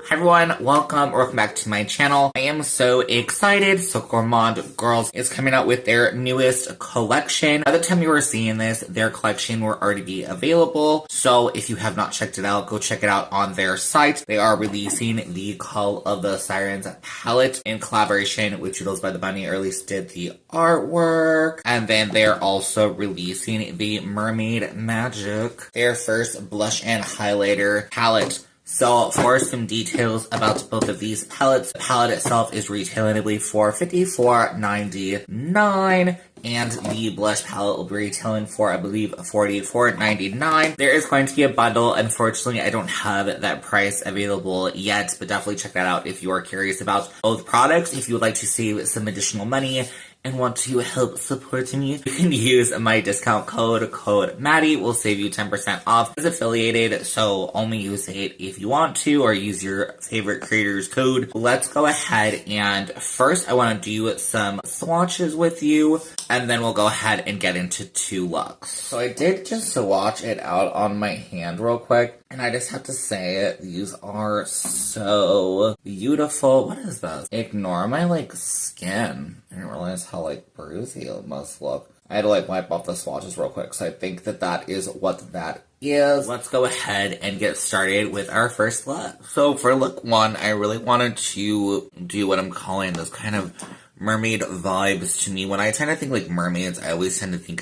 Hi everyone, welcome back to my channel. I am so excited. So Gourmande Girls is coming out with their newest collection. By the time you are seeing this, their collection will already be available. So if you have not checked it out, go check it out on their site. They are releasing the Call of the Sirens palette in collaboration with Doodles by the Bunny, or at least did the artwork. And then they're also releasing the Mermaid Magic, their first blush and highlighter palette. So for some details about both of these palettes, the palette itself is retailing for $54.99, and the blush palette will be retailing for, I believe, $44.99. There is going to be a bundle. Unfortunately, I don't have that price available yet, but definitely check that out if you are curious about both products. If you would like to save some additional money and want to help support me, you can use my discount code Maddie will save you 10% off. It's affiliated, so only use it if you want to, or use your favorite creator's code. Let's go ahead and first I want to do some swatches with you, and then we'll go ahead and get into two looks. So I did just swatch it out on my hand real quick, and I just have to say, these are so beautiful. What is this? Ignore my, skin. I didn't realize how, bruisey it must look. I had to, wipe off the swatches real quick, so I think that is what that is. Let's go ahead and get started with our first look. So for look one, I really wanted to do what I'm calling this kind of mermaid vibes to me. When I tend to think mermaids, I always tend to think,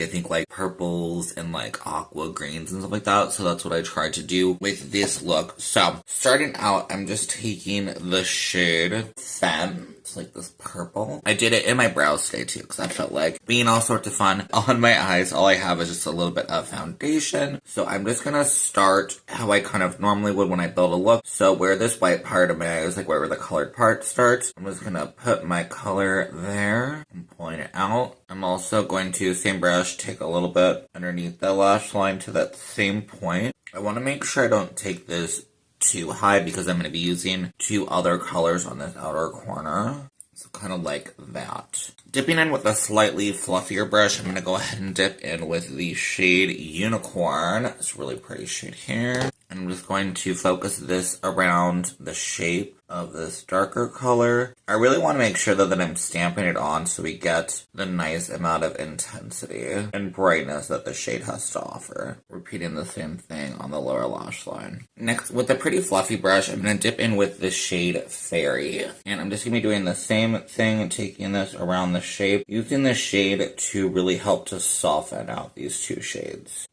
purples and aqua greens and stuff like that. So that's what I tried to do with this look. So starting out, I'm just taking the shade Femme. It's this purple. I did it in my brows today too, because I felt like being all sorts of fun on my eyes. All I have is just a little bit of foundation. So I'm just gonna start how I kind of normally would when I build a look. So where this white part of my eyes, where the colored part starts, I'm just gonna put my color there and point it out. I'm also going to, same brush, take a little bit underneath the lash line to that same point. I want to make sure I don't take this too high, because I'm going to be using two other colors on this outer corner. So kind of like that. Dipping in with a slightly fluffier brush, I'm going to go ahead and dip in with the shade Unicorn. It's a really pretty shade here. And I'm just going to focus this around the shape of this darker color. I really want to make sure that I'm stamping it on so we get the nice amount of intensity and brightness that the shade has to offer. Repeating the same thing on the lower lash line. Next, with a pretty fluffy brush, I'm going to dip in with the shade Fairy. And I'm just going to be doing the same thing, taking this around the shape, using the shade to really help to soften out these two shades.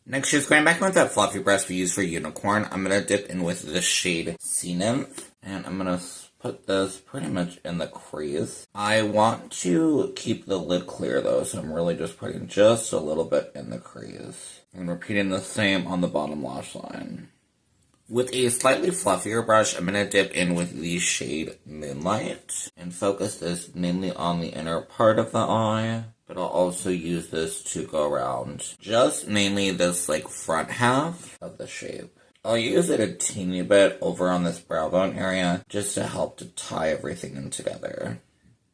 Next, just going back with that fluffy brush we used for Unicorn, I'm going to dip in with the shade Sea Nymph, and I'm going to put this pretty much in the crease. I want to keep the lid clear though, so I'm really just putting just a little bit in the crease. And repeating the same on the bottom lash line. With a slightly fluffier brush, I'm going to dip in with the shade Moonlight, and focus this mainly on the inner part of the eye. But I'll also use this to go around just mainly this front half of the shape. I'll use it a teeny bit over on this brow bone area just to help to tie everything in together.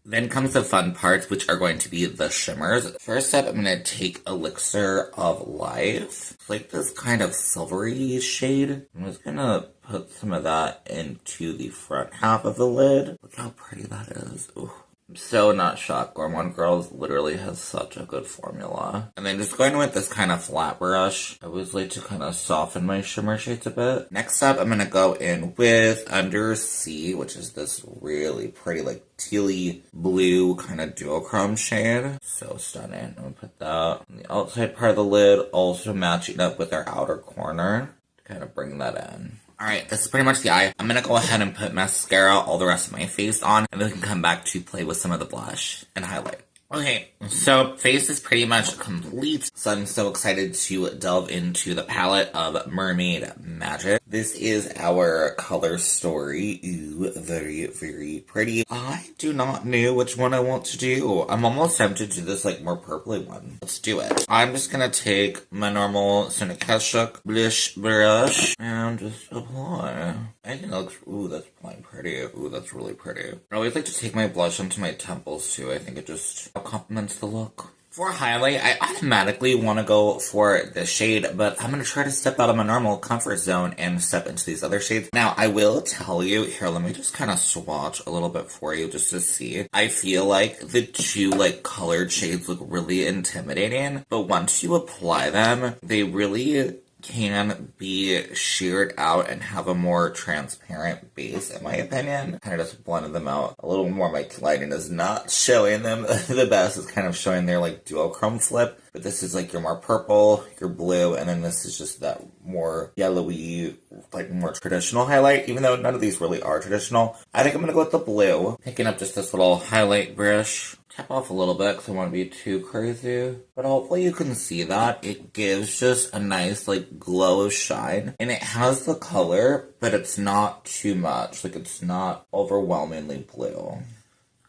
Then comes the fun parts, which are going to be the shimmers. First up, I'm going to take Elixir of Life. It's this kind of silvery shade. I'm just going to put some of that into the front half of the lid. Look how pretty that is. Ooh. I'm so not shocked. Gourmande Girls literally has such a good formula. And then just going with this kind of flat brush, I always like to kind of soften my shimmer shades a bit. Next up, I'm going to go in with Undersea, which is this really pretty, tealy blue kind of duochrome shade. So stunning. I'm going to put that on the outside part of the lid, also matching up with our outer corner to kind of bring that in. Alright, this is pretty much the eye. I'm gonna go ahead and put mascara, all the rest of my face on, and then we can come back to play with some of the blush and highlight. Okay, so face is pretty much complete, so I'm so excited to delve into the palette of Mermaid Magic. This is our color story. Ooh, very, very pretty. I do not know which one I want to do. I'm almost tempted to do this, more purpley one. Let's do it. I'm just gonna take my normal Cinecashuk blush brush and just apply. I think it looks, ooh, that's applying pretty. Ooh, that's really pretty. I always like to take my blush onto my temples, too. I think it just complements the look For highlight, I automatically want to go for the shade, but I'm going to try to step out of my normal comfort zone and step into these other shades. Now, I will tell you, here, let me just kind of swatch a little bit for you just to see. I feel like the two, like, colored shades look really intimidating, but once you apply them, they really can be sheared out and have a more transparent base, in my opinion. Kind of just blended them out a little more. My lighting is not showing them the best. It's kind of showing their like duochrome flip. But this is like your more purple, your blue, and then this is just that more yellowy, like more traditional highlight, even though none of these really are traditional. I think I'm going to go with the blue. Picking up just this little highlight brush. Tap off a little bit because I want to be too crazy. But hopefully you can see that. It gives just a nice like glow of shine. And it has the color, but it's not too much. Like it's not overwhelmingly blue.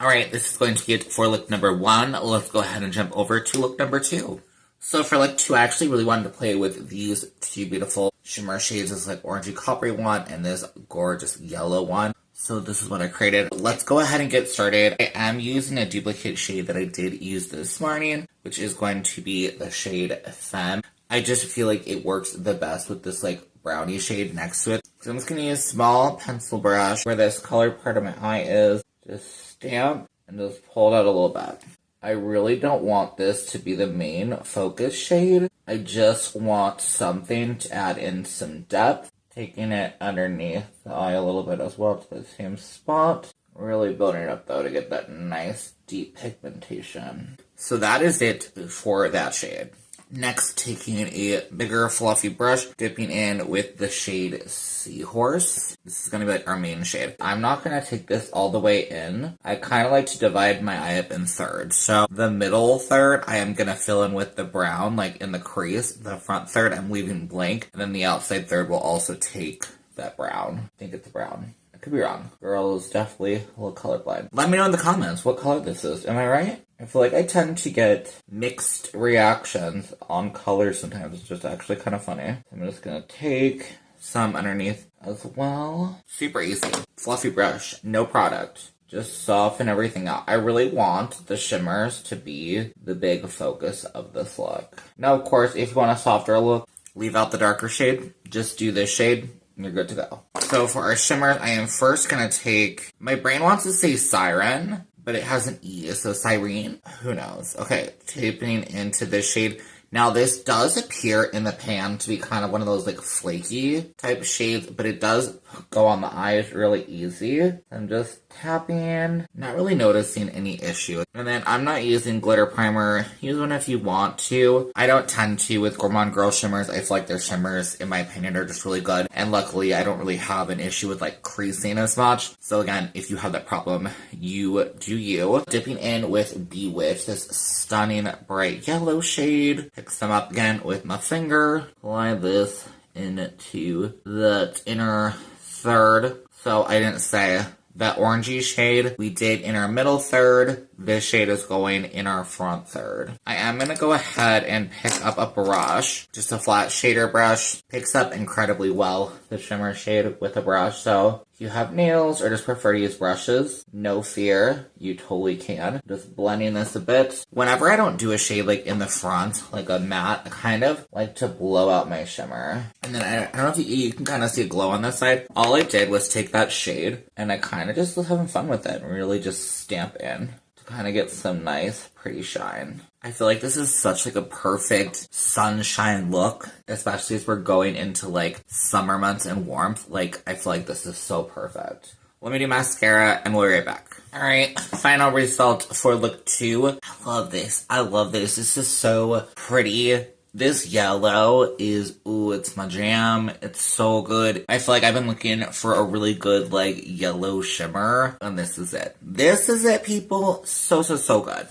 Alright, this is going to be it for look number 1. Let's go ahead and jump over to look number 2. So for look 2, I actually really wanted to play with these two beautiful shimmer shades. This like orangey coppery one and this gorgeous yellow one. So this is what I created. Let's go ahead and get started. I am using a duplicate shade that I did use this morning, which is going to be the shade Femme. I just feel like it works the best with this like brownie shade next to it. So I'm just going to use a small pencil brush where this colored part of my eye is. Just stamp and just pull it out a little bit. I really don't want this to be the main focus shade. I just want something to add in some depth. Taking it underneath the eye a little bit as well to the same spot. Really building it up though to get that nice deep pigmentation. So that is it for that shade. Next, taking a bigger fluffy brush, dipping in with the shade Seahorse. This is going to be like our main shade. I'm not going to take this all the way in. I kind of like to divide my eye up in thirds. So the middle third, I am going to fill in with the brown, like in the crease. The front third, I'm leaving blank. And then the outside third will also take that brown. I think it's brown. I could be wrong. Girl is definitely a little colorblind. Let me know in the comments what color this is. Am I right? I feel like I tend to get mixed reactions on colors sometimes. It's just actually kind of funny. I'm just going to take some underneath as well. Super easy. Fluffy brush. No product. Just soften everything out. I really want the shimmers to be the big focus of this look. Now, of course, if you want a softer look, leave out the darker shade. Just do this shade. And you're good to go. So for our shimmers, I am first going to take... My brain wants to say Siren, but it has an E, so Siren. Who knows? Okay, tapping into this shade. Now, this does appear in the pan to be kind of one of those, like, flaky type shades, but it does go on the eyes really easy. I'm just tapping, not really noticing any issue. And then I'm not using glitter primer. Use one if you want to. I don't tend to with Gourmande Girl shimmers. I feel like their shimmers, in my opinion, are just really good. And luckily, I don't really have an issue with, like, creasing as much. So again, if you have that problem, you do you. Dipping in with Bewitch, this stunning bright yellow shade. Pick some up again with my finger. Apply this into that inner third. So I didn't say that orangey shade we did in our middle third. This shade is going in our front third. I am going to go ahead and pick up a brush. Just a flat shader brush. Picks up incredibly well the shimmer shade with a brush. So if you have nails or just prefer to use brushes, no fear. You totally can. Just blending this a bit. Whenever I don't do a shade like in the front, like a matte, I kind of like to blow out my shimmer. And then I don't know if you can kind of see a glow on this side. All I did was take that shade and I kind of just was having fun with it and really just stamp in. Kind of get some nice pretty shine. I feel like this is such like a perfect sunshine look, especially as we're going into like summer months and warmth. Like I feel like this is so perfect. Let me do mascara and we'll be right back. Alright, final result for look 2. I love this. I love this. This is so pretty. This yellow is, ooh, it's my jam. It's so good. I feel like I've been looking for a really good, like, yellow shimmer, and this is it. This is it, people. So, so, so good.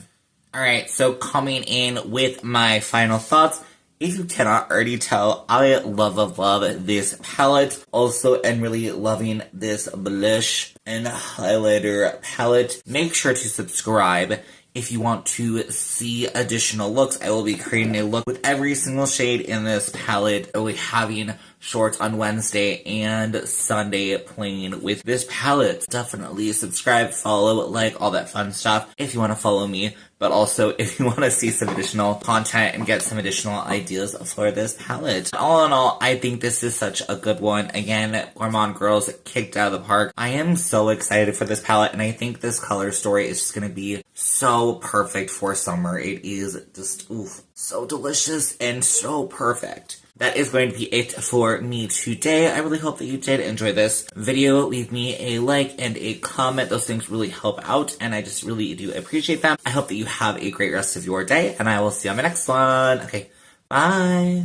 Alright, so coming in with my final thoughts. If you cannot already tell, I love this palette. Also, am really loving this blush and highlighter palette. Make sure to subscribe. If you want to see additional looks, I will be creating a look with every single shade in this palette. I will be having shorts on Wednesday and Sunday playing with this palette. Definitely subscribe, follow, like, all that fun stuff. If you want to follow me but also if you want to see some additional content and get some additional ideas for this palette. All in all, I think this is such a good one. Again, Gourmande Girls kicked out of the park. I am so excited for this palette, and I think this color story is just going to be so perfect for summer. It is just, oof, so delicious and so perfect. That is going to be it for me today. I really hope that you did enjoy this video. Leave me a like and a comment. Those things really help out, and I just really do appreciate them. I hope that you have a great rest of your day, and I will see you on my next one. Okay, bye.